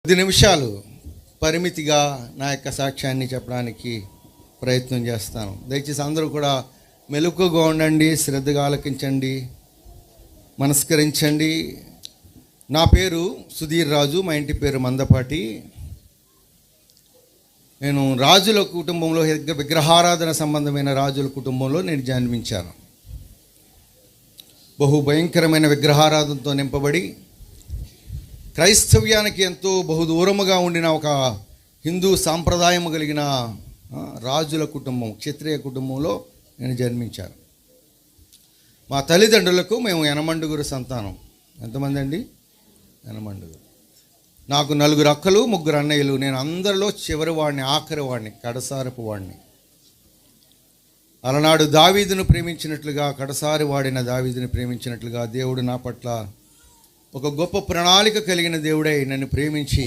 10 నిమిషాలు పరిమితిగా నా యొక్క సాక్ష్యాన్ని చెప్పడానికి ప్రయత్నం చేస్తాను. దయచేసి అందరూ కూడా మెలకువగా ఉండండి, శ్రద్ధగా ఆలకించండి, మనస్కరించండి. నా పేరు సుధీర్ రాజు, మా ఇంటి పేరు మందపాటి. నేను రాజుల కుటుంబంలో, విగ్రహారాధన సంబంధమైన రాజుల కుటుంబంలో నేను జన్మించాను. బహు భయంకరమైన విగ్రహారాధనతో నింపబడి క్రైస్తవ్యానికి ఎంతో బహుదూరముగా ఉండిన ఒక హిందూ సాంప్రదాయం కలిగిన రాజుల కుటుంబం, క్షత్రియ కుటుంబంలో నేను జన్మించాను. మా తల్లిదండ్రులకు మేము యనమండుగురు సంతానం. ఎంతమంది అండి? యనమండుగురు. నాకు 4 అక్కలు, 3 అన్నయ్యలు. నేను అందరిలో చివరి వాడిని, ఆఖరి వాడిని, కడసారపు వాడిని. అలనాడు దావీదును ప్రేమించినట్లుగా, కడసారి వాడిన దావీదుని ప్రేమించినట్లుగా దేవుడు నా పట్ల ఒక గొప్ప ప్రణాళిక కలిగిన దేవుడై నన్ను ప్రేమించి